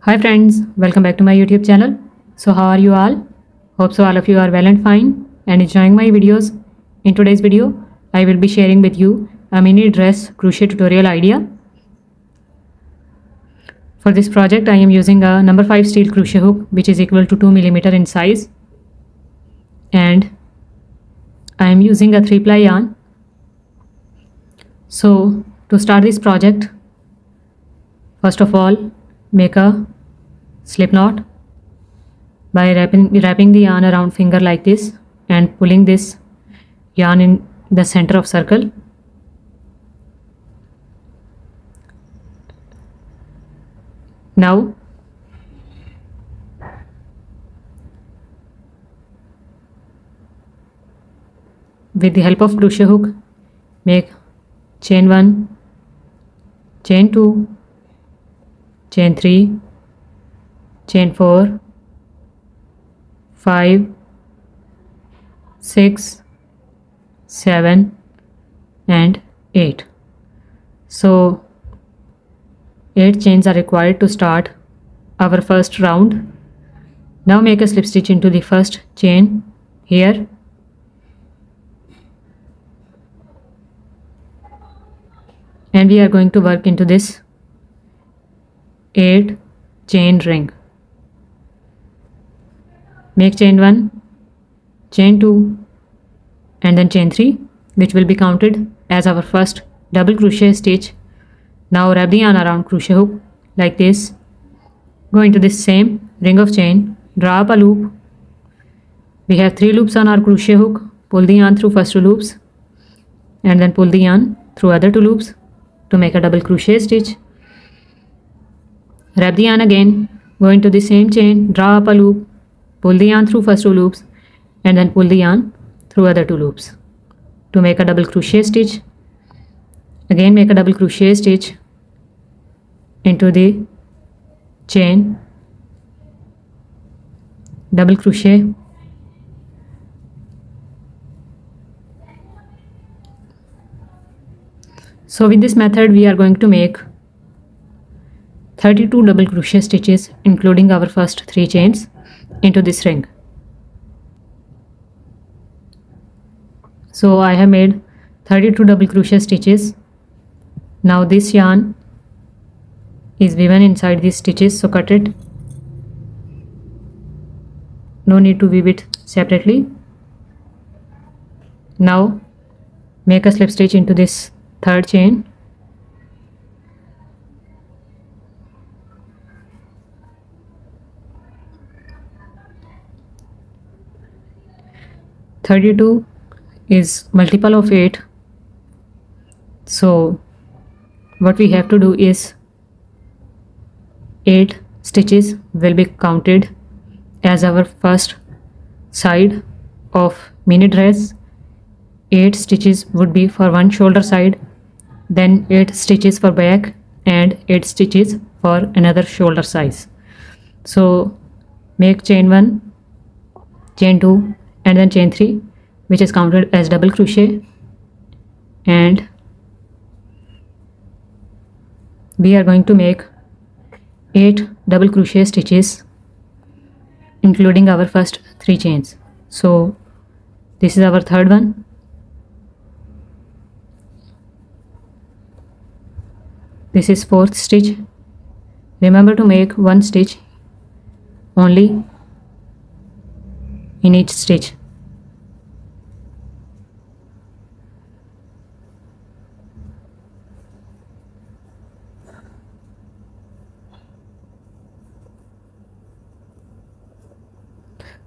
Hi friends, welcome back to my YouTube channel. So how are you all? Hope so all of you are well and fine and enjoying my videos. In today's video, I will be sharing with you a mini dress crochet tutorial idea. For this project, I am using a number 5 steel crochet hook which is equal to 2 mm in size, and I am using a 3-ply yarn. So to start this project, first of all, make a slip knot by wrapping the yarn around finger like this and pulling this yarn in the center of circle. Now with the help of crochet hook, make chain 1, chain 2, chain 3, chain 4, 5, 6, 7 and 8. So 8 chains are required to start our first round. Now make a slip stitch into the first chain here, and we are going to work into this 8 chain ring. Make chain 1, chain 2 and then chain 3, which will be counted as our first double crochet stitch. Now wrap the yarn around crochet hook like this. Go into this same ring of chain, draw up a loop. We have 3 loops on our crochet hook. Pull the yarn through first 2 loops and then pull the yarn through other 2 loops to make a double crochet stitch. Wrap the yarn again, go into the same chain, draw up a loop, pull the yarn through first 2 loops and then pull the yarn through other 2 loops to make a double crochet stitch. Again make a double crochet stitch into the chain, double crochet, so with this method we are going to make 32 double crochet stitches including our first 3 chains into this ring. So I have made 32 double crochet stitches. Now this yarn is woven inside these stitches, so cut it. No need to weave it separately. Now make a slip stitch into this third chain. (32) is multiple of 8. So what we have to do is 8 stitches will be counted as our first side of mini dress. 8 stitches would be for one shoulder side, then 8 stitches for back and 8 stitches for another shoulder size. So make chain 1, chain 2 and then chain 3, which is counted as double crochet, and we are going to make 8 double crochet stitches including our first 3 chains. So this is our third one, this is fourth stitch. Remember to make 1 stitch only in each stitch.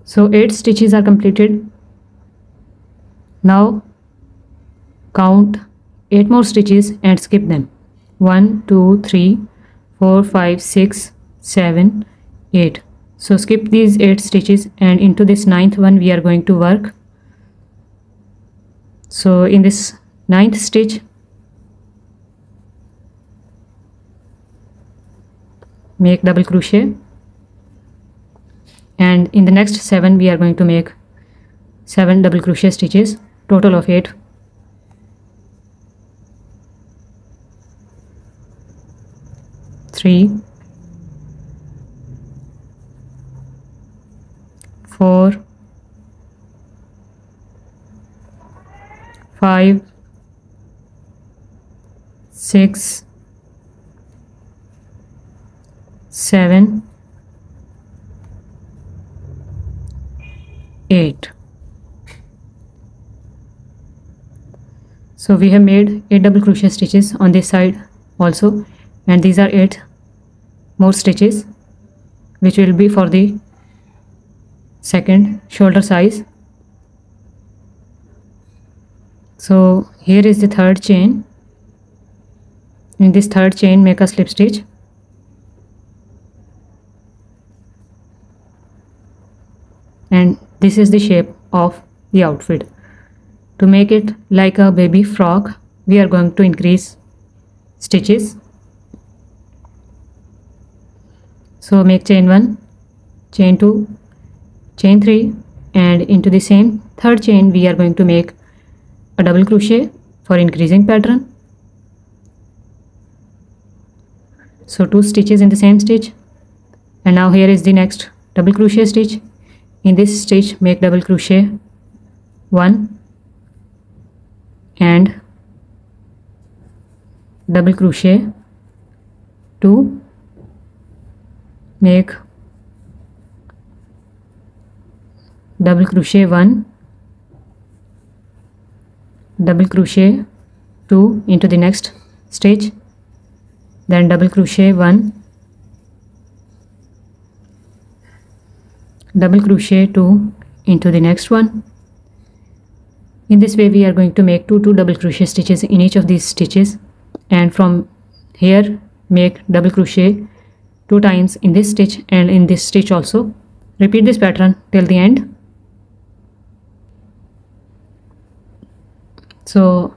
So 8 stitches are completed. Now count 8 more stitches and skip them. 1, 2, 3, 4, 5, 6, 7, 8. So skip these 8 stitches and into this 9th one we are going to work. So in this 9th stitch, make double crochet, and in the next 7 we are going to make 7 double crochet stitches, total of 8. 3, 4 5 6 7 8. So we have made 8 double crochet stitches on this side also, and these are 8 more stitches which will be for the second shoulder size. So here is the third chain. In this third chain, make a slip stitch, and this is the shape of the outfit. To make it like a baby frock, we are going to increase stitches. So make chain 1, chain 2, chain 3, and into the same third chain we are going to make a double crochet for increasing pattern. So 2 stitches in the same stitch, and now here is the next double crochet stitch. In this stitch make double crochet 1 and double crochet 2, make double crochet 1, double crochet 2 into the next stitch, then double crochet 1, double crochet 2 into the next one. In this way we are going to make 2 double crochet stitches in each of these stitches, and from here make double crochet 2 times in this stitch and in this stitch also. Repeat this pattern till the end. So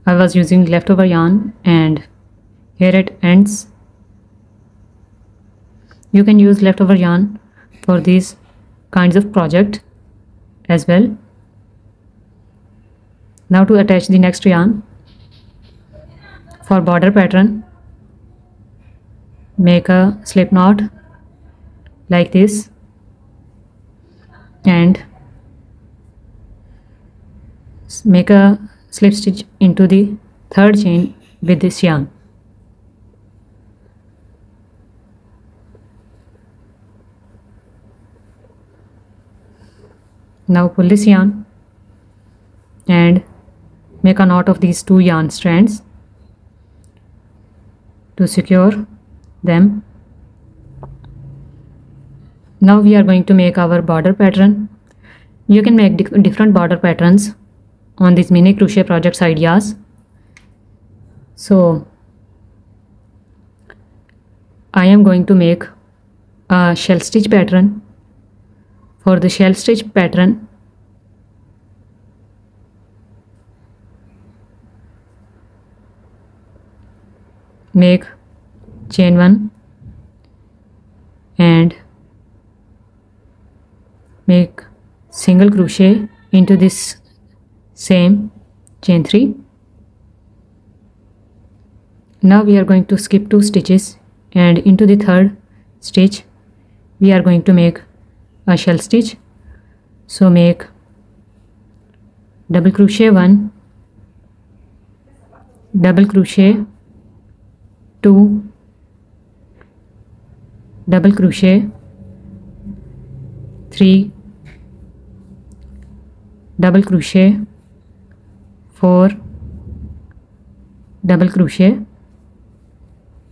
I was using leftover yarn, and here it ends. You can use leftover yarn for these kinds of project as well. Now to attach the next yarn. For border pattern, make a slip knot like this and make a slip stitch into the third chain with this yarn. Now pull this yarn and make a knot of these 2 yarn strands to secure them. Now we are going to make our border pattern. You can make different border patterns on these mini crochet projects ideas. So I am going to make a shell stitch pattern. For the shell stitch pattern, make chain 1 and make single crochet into this same chain 3. Now we are going to skip 2 stitches, and into the third stitch we are going to make a shell stitch. So make double crochet 1, double crochet 2, double crochet 3, double crochet 4, double crochet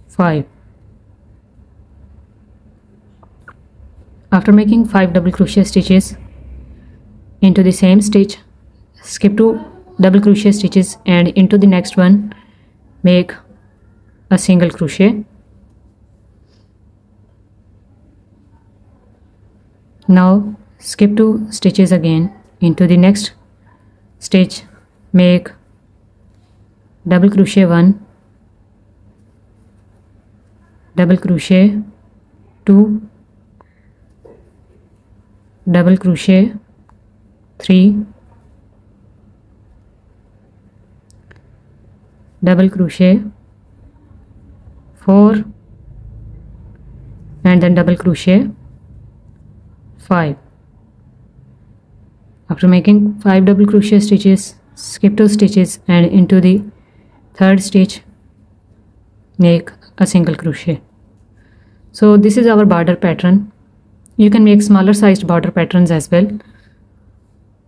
5. After making 5 double crochet stitches into the same stitch, skip 2 double crochet stitches and into the next one make a single crochet. Now skip 2 stitches again into the next stitch, make double crochet 1, double crochet 2, double crochet 3, double crochet 4, and then double crochet 5. After making 5 double crochet stitches, skip 2 stitches and into the third stitch make a single crochet. So this is our border pattern. You can make smaller sized border patterns as well.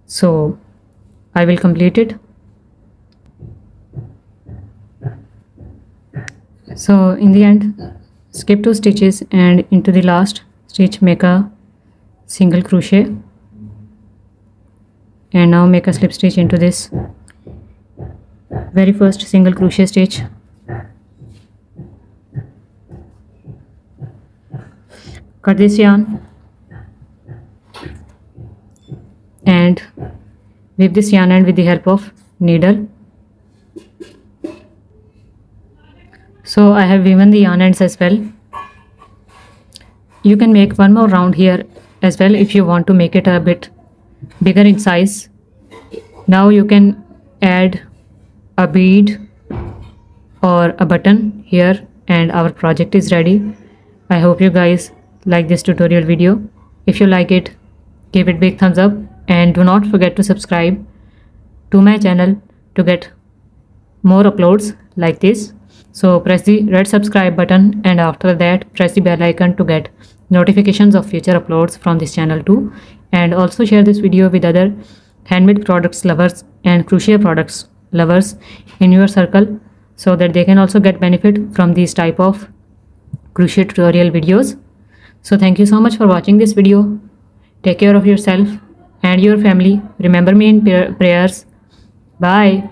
So I will complete it. So in the end, skip 2 stitches and into the last stitch make a single crochet, and now make a slip stitch into this very first single crochet stitch. Cut this yarn and weave this yarn end with the help of needle. So I have woven the yarn ends as well. You can make one more round here as well if you want to make it a bit bigger in size. Now you can add a bead or a button here and our project is ready. I hope you guys like this tutorial video. If you like it, give it big thumbs up and do not forget to subscribe to my channel to get more uploads like this. So press the red subscribe button and after that press the bell icon to get notifications of future uploads from this channel too. And also share this video with other handmade products lovers and crochet products lovers in your circle so that they can also get benefit from these type of crochet tutorial videos. So thank you so much for watching this video. Take care of yourself and your family. Remember me in prayers. Bye.